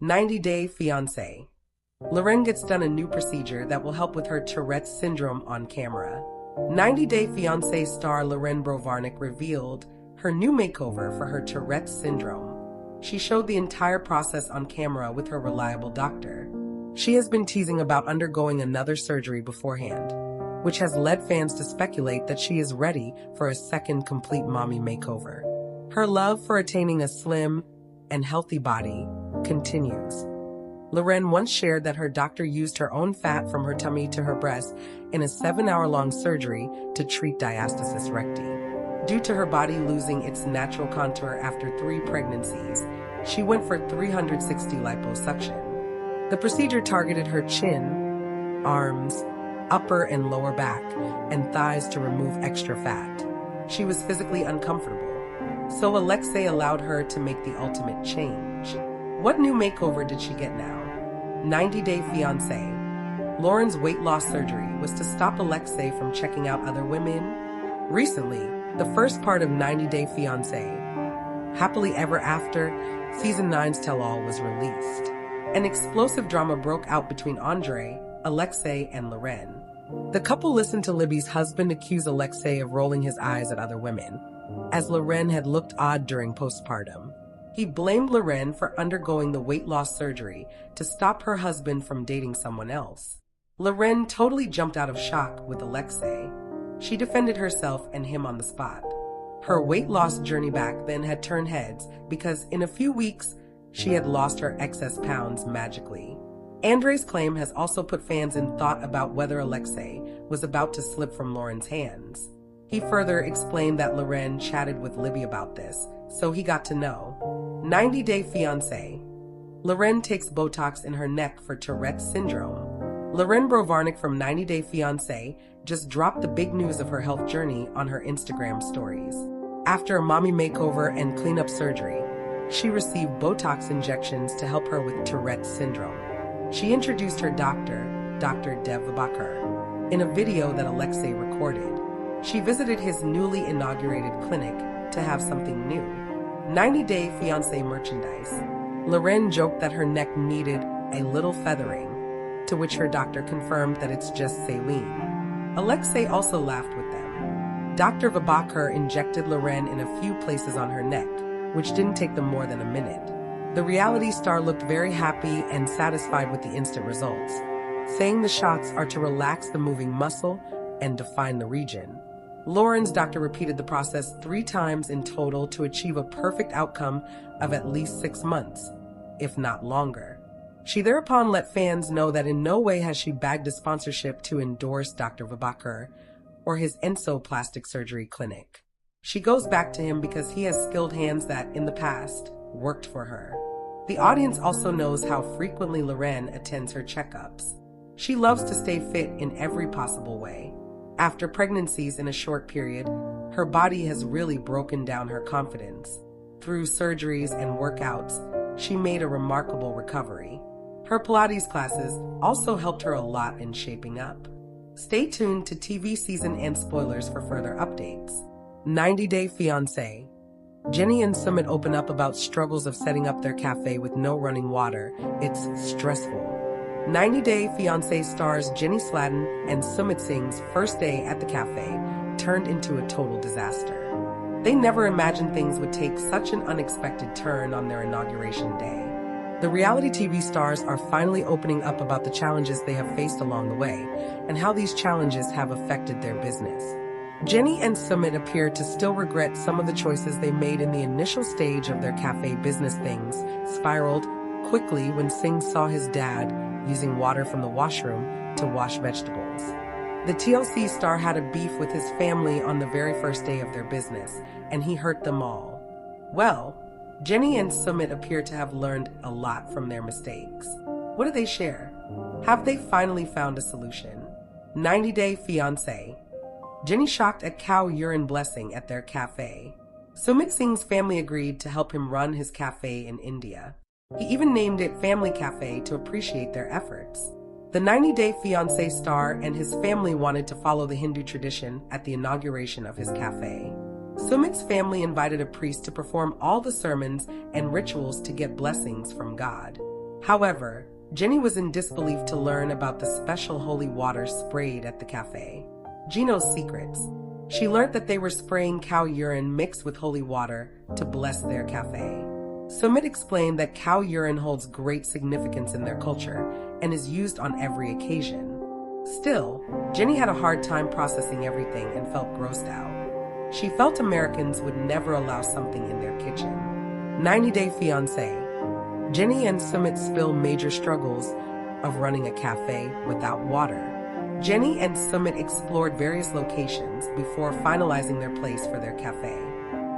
90-Day Fiancé. Loren gets done a new procedure that will help with her Tourette syndrome on camera. 90-Day Fiancé star Loren Brovarnik revealed her new makeover for her Tourette syndrome. She showed the entire process on camera with her reliable doctor. She has been teasing about undergoing another surgery beforehand, which has led fans to speculate that she is ready for a second complete mommy makeover. Her love for attaining a slim and healthy body continues. Loren once shared that her doctor used her own fat from her tummy to her breast in a 7-hour-long surgery to treat diastasis recti. Due to her body losing its natural contour after 3 pregnancies, she went for 360 liposuction. The procedure targeted her chin, arms, upper and lower back, and thighs to remove extra fat. She was physically uncomfortable, so Alexei allowed her to make the ultimate change. What new makeover did she get now? 90-Day Fiancé. Loren's weight loss surgery was to stop Alexei from checking out other women. Recently, the first part of 90-Day Fiancé, Happily Ever After, Season 9's tell-all was released. An explosive drama broke out between Andre, Alexei, and Loren. The couple listened to Libby's husband accuse Alexei of rolling his eyes at other women, as Loren had looked odd during postpartum. He blamed Loren for undergoing the weight loss surgery to stop her husband from dating someone else. Loren totally jumped out of shock with Alexei. She defended herself and him on the spot. Her weight loss journey back then had turned heads because in a few weeks, she had lost her excess pounds magically. Andre's claim has also put fans in thought about whether Alexei was about to slip from Loren's hands. He further explained that Loren chatted with Libby about this, so he got to know. 90-Day Fiancé. Loren takes Botox in her neck for Tourette syndrome. Loren Brovarnik from 90-Day Fiancé just dropped the big news of her health journey on her Instagram stories. After a mommy makeover and cleanup surgery, she received Botox injections to help her with Tourette syndrome. She introduced her doctor, Dr. Dev Vibakar, in a video that Alexei recorded. She visited his newly inaugurated clinic to have something new. 90-Day Fiancé merchandise. Loren joked that her neck needed a little feathering, to which her doctor confirmed that it's just saline. Alexei also laughed with them. Dr. Vibakar injected Loren in a few places on her neck, which didn't take them more than a minute. The reality star looked very happy and satisfied with the instant results, saying the shots are to relax the moving muscle and define the region. Loren's doctor repeated the process 3 times in total to achieve a perfect outcome of at least 6 months, if not longer. She thereupon let fans know that in no way has she bagged a sponsorship to endorse Dr. Vibakar or his Enso plastic surgery clinic. She goes back to him because he has skilled hands that, in the past, worked for her. The audience also knows how frequently Loren attends her checkups. She loves to stay fit in every possible way. After pregnancies in a short period, her body has really broken down her confidence. Through surgeries and workouts, she made a remarkable recovery. Her Pilates classes also helped her a lot in shaping up. Stay tuned to TV season and spoilers for further updates. 90-Day Fiancé. Jenny and Sumit open up about struggles of setting up their cafe with no running water. It's stressful. 90-Day Fiancé stars Jenny Sladden and Sumit Singh's first day at the cafe turned into a total disaster. They never imagined things would take such an unexpected turn on their inauguration day. The reality TV stars are finally opening up about the challenges they have faced along the way and how these challenges have affected their business. Jenny and Sumit appear to still regret some of the choices they made in the initial stage of their cafe business. Things spiraled quickly when Singh saw his dad using water from the washroom to wash vegetables. The TLC star had a beef with his family on the very first day of their business, and he hurt them all. Well, Jenny and Sumit appear to have learned a lot from their mistakes. What do they share? Have they finally found a solution? 90-Day Fiancé. Jenny shocked at cow urine blessing at their cafe. Sumit Singh's family agreed to help him run his cafe in India. He even named it Family Cafe to appreciate their efforts. The 90-Day Fiancé star and his family wanted to follow the Hindu tradition at the inauguration of his cafe. Sumit's family invited a priest to perform all the sermons and rituals to get blessings from God. However, Jenny was in disbelief to learn about the special holy water sprayed at the cafe. Gino's secrets. She learned that they were spraying cow urine mixed with holy water to bless their cafe. Sumit explained that cow urine holds great significance in their culture and is used on every occasion. Still, Jenny had a hard time processing everything and felt grossed out. She felt Americans would never allow something in their kitchen. 90-Day Fiancé. Jenny and Sumit spill major struggles of running a cafe without water. Jenny and Sumit explored various locations before finalizing their place for their cafe.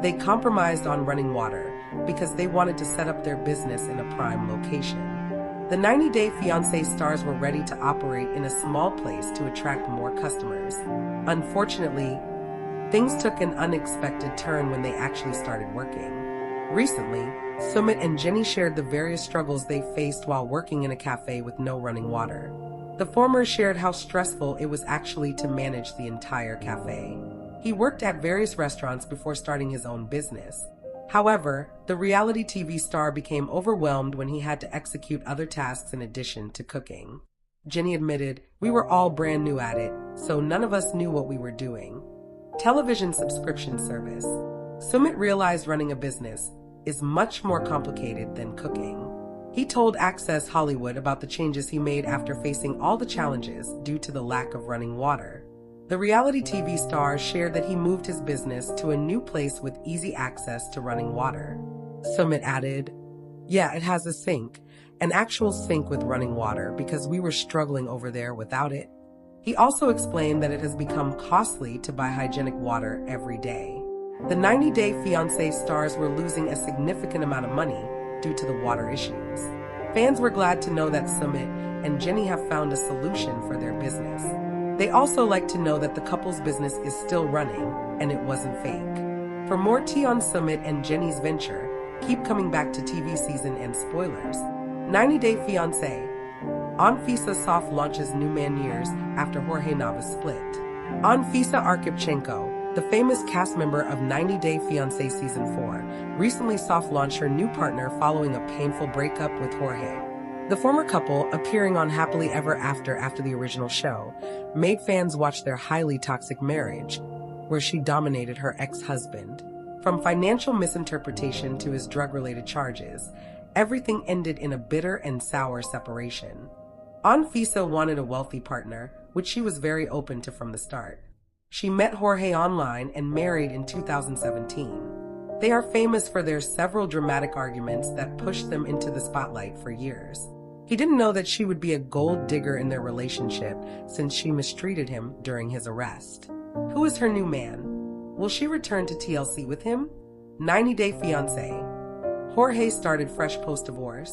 They compromised on running water because they wanted to set up their business in a prime location. The 90-Day Fiancé stars were ready to operate in a small place to attract more customers. Unfortunately, things took an unexpected turn when they actually started working. Recently, Sumit and Jenny shared the various struggles they faced while working in a cafe with no running water. The former shared how stressful it was actually to manage the entire cafe. He worked at various restaurants before starting his own business. However, the reality TV star became overwhelmed when he had to execute other tasks in addition to cooking. Jenny admitted, "We were all brand new at it, so none of us knew what we were doing." Television subscription service. Sumit realized running a business is much more complicated than cooking. He told Access Hollywood about the changes he made after facing all the challenges due to the lack of running water. The reality TV star shared that he moved his business to a new place with easy access to running water. Sumit added, "Yeah, it has a sink, an actual sink with running water because we were struggling over there without it." He also explained that it has become costly to buy hygienic water every day. The 90-Day Fiancé stars were losing a significant amount of money due to the water issues. Fans were glad to know that Sumit and Jenny have found a solution for their business. They also like to know that the couple's business is still running and it wasn't fake. For more tea on Sumit and Jenny's venture, keep coming back to TV season and spoilers. 90-Day Fiancé. Anfisa soft launches new man years after Jorge Nava split. Anfisa Arkhipchenko, the famous cast member of 90-Day Fiancé Season 4, recently soft-launched her new partner following a painful breakup with Jorge. The former couple, appearing on Happily Ever After the original show, made fans watch their highly toxic marriage, where she dominated her ex-husband. From financial misinterpretation to his drug-related charges, everything ended in a bitter and sour separation. Anfisa wanted a wealthy partner, which she was very open to from the start. She met Jorge online and married in 2017. They are famous for their several dramatic arguments that pushed them into the spotlight for years. He didn't know that she would be a gold digger in their relationship since she mistreated him during his arrest. Who is her new man? Will she return to TLC with him? 90-Day Fiancé. Jorge started fresh post-divorce.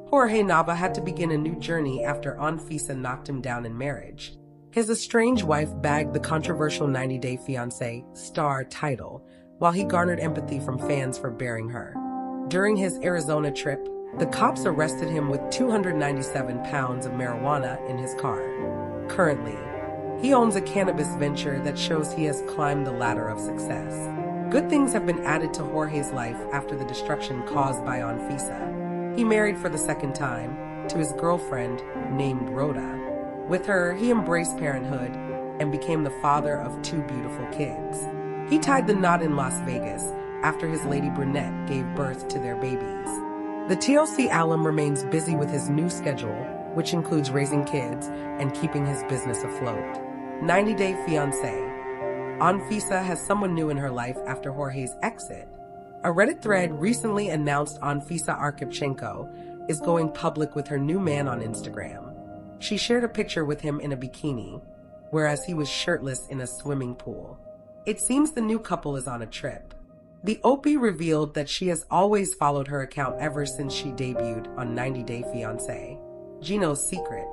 Jorge Nava had to begin a new journey after Anfisa knocked him down in marriage. His estranged wife bagged the controversial 90-Day Fiancé star title, while he garnered empathy from fans for bearing her. During his Arizona trip, the cops arrested him with 297 pounds of marijuana in his car. Currently, he owns a cannabis venture that shows he has climbed the ladder of success. Good things have been added to Jorge's life after the destruction caused by Anfisa. He married for the second time to his girlfriend named Rhoda. With her, he embraced parenthood and became the father of 2 beautiful kids. He tied the knot in Las Vegas after his lady brunette gave birth to their babies. The TLC alum remains busy with his new schedule, which includes raising kids and keeping his business afloat. 90-Day Fiancé. Anfisa has someone new in her life after Jorge's exit. A Reddit thread recently announced Anfisa Arkhipchenko is going public with her new man on Instagram. She shared a picture with him in a bikini, whereas he was shirtless in a swimming pool. It seems the new couple is on a trip. The OP revealed that she has always followed her account ever since she debuted on 90-Day Fiancé. Gino's secret.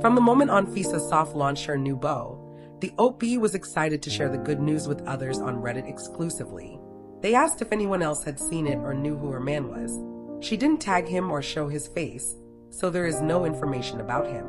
From the moment Anfisa soft launched her new beau, the OP was excited to share the good news with others on Reddit exclusively. They asked if anyone else had seen it or knew who her man was. She didn't tag him or show his face, so there is no information about him.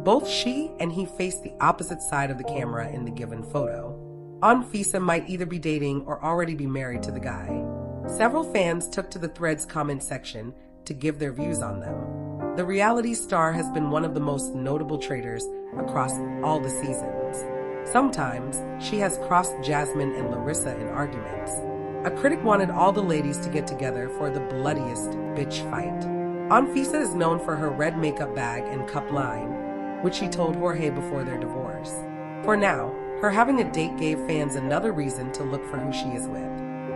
Both she and he faced the opposite side of the camera in the given photo. Anfisa might either be dating or already be married to the guy. Several fans took to the thread's comment section to give their views on them. The reality star has been one of the most notable traitors across all the seasons. Sometimes, she has crossed Jasmine and Larissa in arguments. A critic wanted all the ladies to get together for the bloodiest bitch fight. Anfisa is known for her red makeup bag and cup line, which she told Jorge before their divorce. For now, her having a date gave fans another reason to look for who she is with.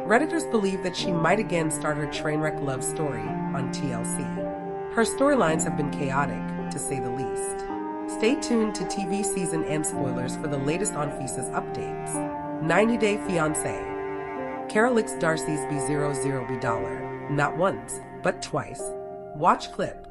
Redditors believe that she might again start her trainwreck love story on TLC. Her storylines have been chaotic, to say the least. Stay tuned to TV season and spoilers for the latest on Anfisa's updates. 90 Day Fiancé. Kara licks Darcy's B00B dollar, not once, but twice. Watch clip.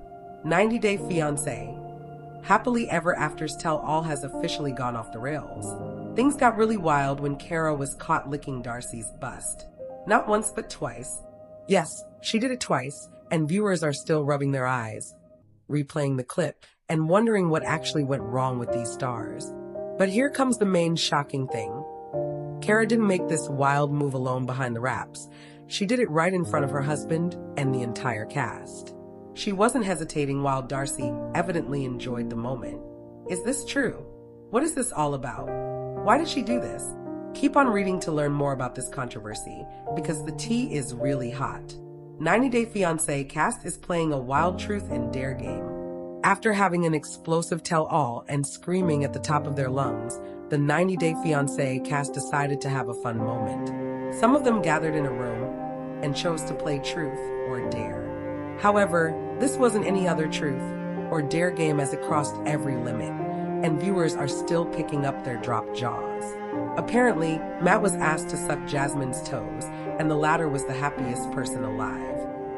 90 Day Fiancé. Happily Ever After's tell-all has officially gone off the rails. Things got really wild when Kara was caught licking Darcy's bust. Not once, but twice. Yes, she did it twice, and viewers are still rubbing their eyes, replaying the clip, and wondering what actually went wrong with these stars. But here comes the main shocking thing. Kara didn't make this wild move alone behind the wraps. She did it right in front of her husband and the entire cast. She wasn't hesitating while Darcy evidently enjoyed the moment. Is this true? What is this all about? Why did she do this? Keep on reading to learn more about this controversy, because the tea is really hot. 90 Day Fiancé cast is playing a wild truth and dare game. After having an explosive tell-all and screaming at the top of their lungs, the 90 Day Fiancé cast decided to have a fun moment. Some of them gathered in a room and chose to play truth or dare. However, this wasn't any other truth or dare game as it crossed every limit, and viewers are still picking up their dropped jaws. Apparently, Matt was asked to suck Jasmine's toes, and the latter was the happiest person alive.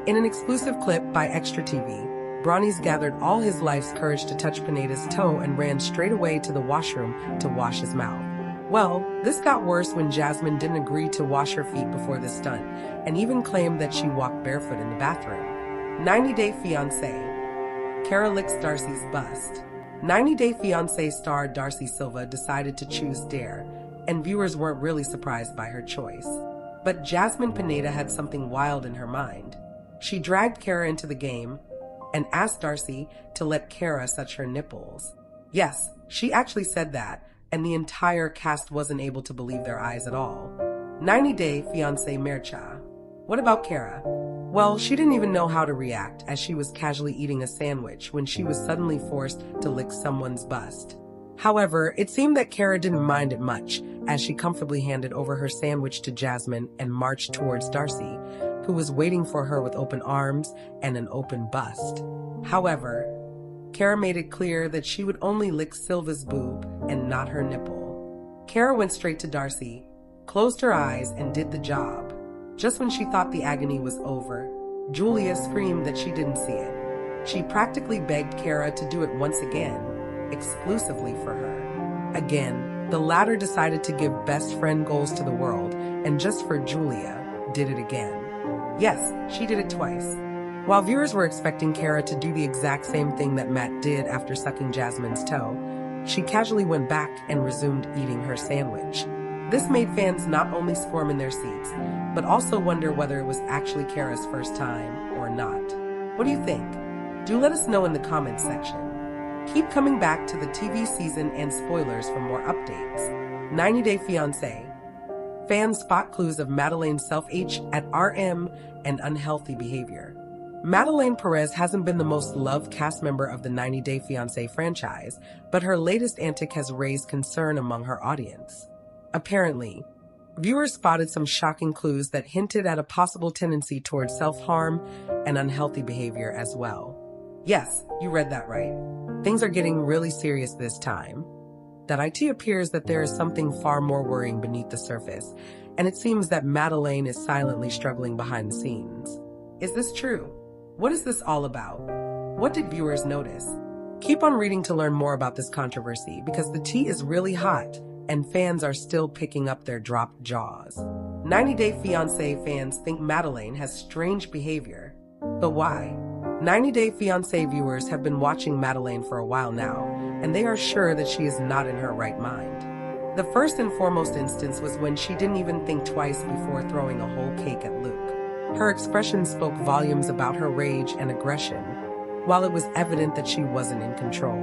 In an exclusive clip by Extra TV, Bronny's gathered all his life's courage to touch Pineda's toe and ran straight away to the washroom to wash his mouth. Well, this got worse when Jasmine didn't agree to wash her feet before the stunt, and even claimed that she walked barefoot in the bathroom. 90 Day Fiancé. Kara licks Darcy's bust. 90 Day Fiancé star Darcy Silva decided to choose dare, and viewers weren't really surprised by her choice. But Jasmine Pineda had something wild in her mind. She dragged Kara into the game and asked Darcy to let Kara touch her nipples. Yes, she actually said that, and the entire cast wasn't able to believe their eyes at all. 90 Day Fiancé Mercha. What about Kara? Well, she didn't even know how to react, as she was casually eating a sandwich when she was suddenly forced to lick someone's bust. However, it seemed that Kara didn't mind it much, as she comfortably handed over her sandwich to Jasmine and marched towards Darcy, who was waiting for her with open arms and an open bust. However, Kara made it clear that she would only lick Silva's boob and not her nipple. Kara went straight to Darcy, closed her eyes, and did the job. Just when she thought the agony was over, Julia screamed that she didn't see it. She practically begged Kara to do it once again, exclusively for her. Again, the latter decided to give best friend goals to the world, and just for Julia, did it again. Yes, she did it twice. While viewers were expecting Kara to do the exact same thing that Matt did after sucking Jasmine's toe, she casually went back and resumed eating her sandwich. This made fans not only squirm in their seats, but also wonder whether it was actually Kara's first time or not. What do you think? Do let us know in the comments section. Keep coming back to the TV season and spoilers for more updates. 90 Day Fiancé. Fans spot clues of Madeleine's self-H at RM and unhealthy behavior. Madeleine Perez hasn't been the most loved cast member of the 90 Day Fiancé franchise, but her latest antic has raised concern among her audience. Apparently, viewers spotted some shocking clues that hinted at a possible tendency towards self-harm and unhealthy behavior as well. Yes, you read that right. Things are getting really serious this time. That it appears that there is something far more worrying beneath the surface, and it seems that Madeleine is silently struggling behind the scenes. Is this true? What is this all about? What did viewers notice? Keep on reading to learn more about this controversy, because the tea is really hot, and fans are still picking up their dropped jaws. 90 Day Fiancé fans think Madeleine has strange behavior. But why? 90 Day Fiancé viewers have been watching Madeleine for a while now, and they are sure that she is not in her right mind. The first and foremost instance was when she didn't even think twice before throwing a whole cake at Luke. Her expression spoke volumes about her rage and aggression. while it was evident that she wasn't in control.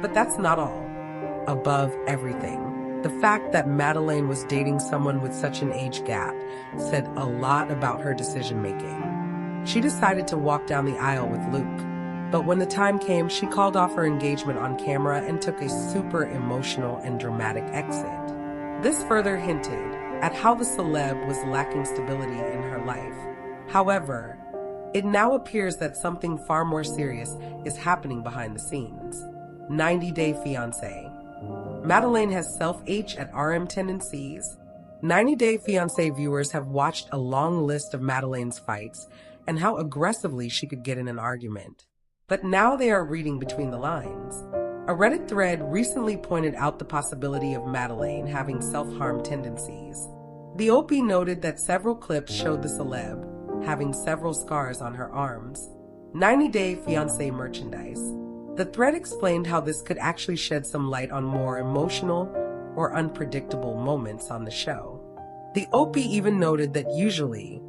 But that's not all. Above everything, the fact that Madeleine was dating someone with such an age gap said a lot about her decision-making. She decided to walk down the aisle with Luke, but when the time came, she called off her engagement on camera and took a super emotional and dramatic exit. This further hinted at how the celeb was lacking stability in her life. However, it now appears that something far more serious is happening behind the scenes. 90 Day Fiancé. Madeleine has self-H at RM tendencies. 90 Day Fiancé viewers have watched a long list of Madeleine's fights and how aggressively she could get in an argument. But now they are reading between the lines. A Reddit thread recently pointed out the possibility of Madeleine having self-harm tendencies. The OP noted that several clips showed the celeb having several scars on her arms. 90 Day Fiancé merchandise. The thread explained how this could actually shed some light on more emotional or unpredictable moments on the show. The OP even noted that usually,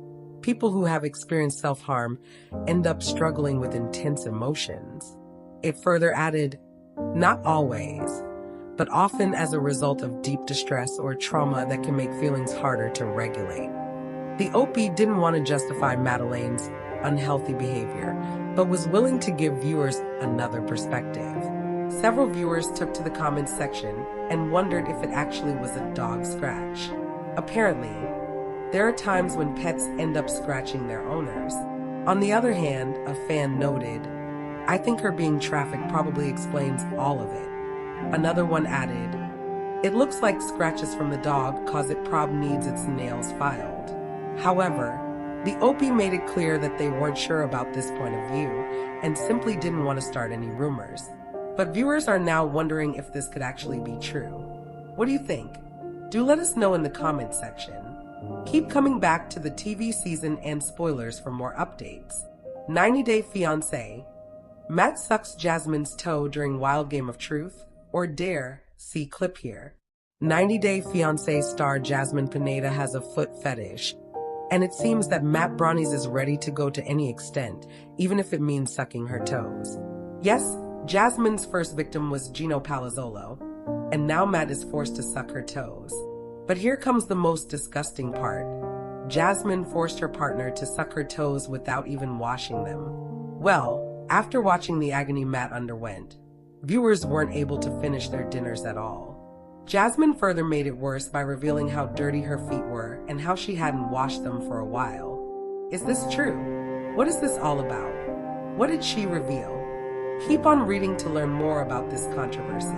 people who have experienced self-harm end up struggling with intense emotions. It further added, not always, but often as a result of deep distress or trauma that can make feelings harder to regulate. The OP didn't want to justify Madeleine's unhealthy behavior, but was willing to give viewers another perspective. Several viewers took to the comments section and wondered if it actually was a dog scratch. Apparently, there are times when pets end up scratching their owners. On the other hand, a fan noted, I think her being trafficked probably explains all of it. Another one added, it looks like scratches from the dog cause it prob needs its nails filed. However, the OP made it clear that they weren't sure about this point of view and simply didn't want to start any rumors. But viewers are now wondering if this could actually be true. What do you think? Do let us know in the comments section. Keep coming back to the TV season and spoilers for more updates. 90 Day Fiancé. Matt sucks Jasmine's toe during Wild Game of Truth or Dare. See clip here. 90 Day Fiancé star Jasmine Pineda has a foot fetish, and it seems that Matt Brownies is ready to go to any extent, even if it means sucking her toes. Yes, Jasmine's first victim was Gino Palazzolo, and now Matt is forced to suck her toes. But here comes the most disgusting part. Jasmine forced her partner to suck her toes without even washing them. Well, after watching the agony Matt underwent, viewers weren't able to finish their dinners at all. Jasmine further made it worse by revealing how dirty her feet were and how she hadn't washed them for a while. Is this true? What is this all about? What did she reveal? Keep on reading to learn more about this controversy.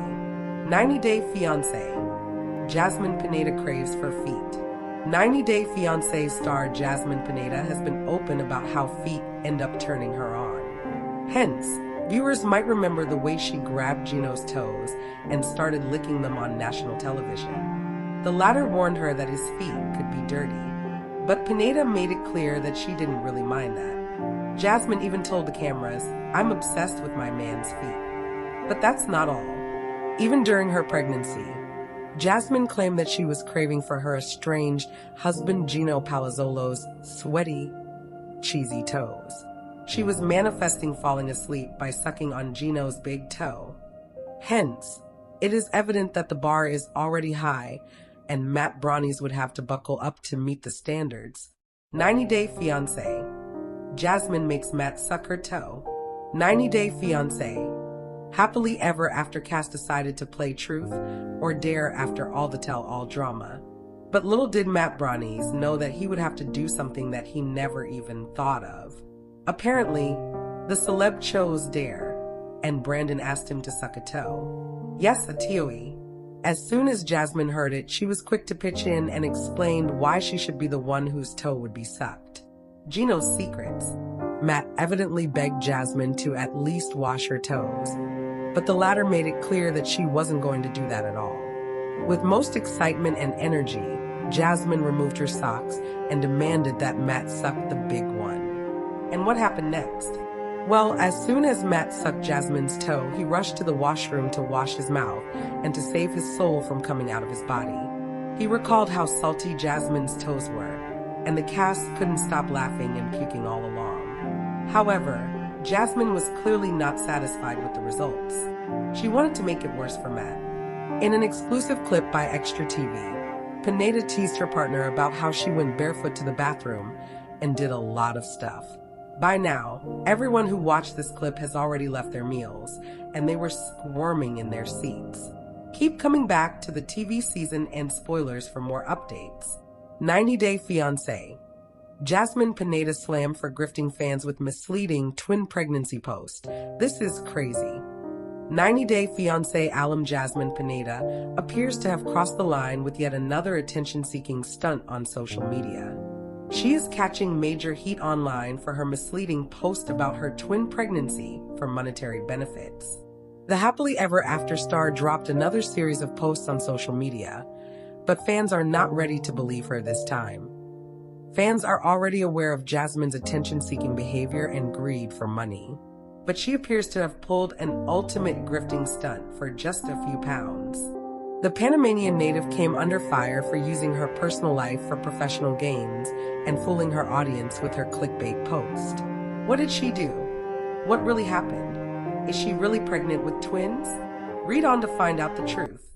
90 Day Fiancé. Jasmine Pineda craves for feet. 90 Day Fiancé star Jasmine Pineda has been open about how feet end up turning her on. Hence, viewers might remember the way she grabbed Gino's toes and started licking them on national television. The latter warned her that his feet could be dirty, but Pineda made it clear that she didn't really mind that. Jasmine even told the cameras, I'm obsessed with my man's feet. But that's not all. Even during her pregnancy, Jasmine claimed that she was craving for her estranged husband Gino Palazzolo's sweaty, cheesy toes. She was manifesting falling asleep by sucking on Gino's big toe. Hence, it is evident that the bar is already high and Matt Brownies would have to buckle up to meet the standards. 90 Day Fiancé. Jasmine makes Matt suck her toe. 90 Day Fiancé. Happily ever after cast decided to play truth or dare after all the tell-all drama. But little did Matt Brownies know that he would have to do something that he never even thought of. Apparently, the celeb chose dare, and Brandon asked him to suck a toe. Yes, a TOE. As soon as Jasmine heard it, she was quick to pitch in and explained why she should be the one whose toe would be sucked. Gino's secrets. Matt evidently begged Jasmine to at least wash her toes, but the latter made it clear that she wasn't going to do that at all. With most excitement and energy, Jasmine removed her socks and demanded that Matt suck the big one. And what happened next? Well, as soon as Matt sucked Jasmine's toe, he rushed to the washroom to wash his mouth and to save his soul from coming out of his body. He recalled how salty Jasmine's toes were, and the cast couldn't stop laughing and puking all along. However, Jasmine was clearly not satisfied with the results. She wanted to make it worse for Matt. In an exclusive clip by Extra TV, Pineda teased her partner about how she went barefoot to the bathroom and did a lot of stuff. By now, everyone who watched this clip has already left their meals, and they were squirming in their seats. Keep coming back to the TV season and spoilers for more updates. 90 Day Fiancé. Jasmine Pineda slammed for grifting fans with misleading twin pregnancy post. This is crazy. 90 Day Fiancé alum Jasmine Pineda appears to have crossed the line with yet another attention-seeking stunt on social media. She is catching major heat online for her misleading post about her twin pregnancy for monetary benefits. The happily ever after star dropped another series of posts on social media, but fans are not ready to believe her this time. Fans are already aware of Jasmine's attention-seeking behavior and greed for money, but she appears to have pulled an ultimate grifting stunt for just a few pounds. The Panamanian native came under fire for using her personal life for professional gains and fooling her audience with her clickbait post. What did she do? What really happened? Is she really pregnant with twins? Read on to find out the truth.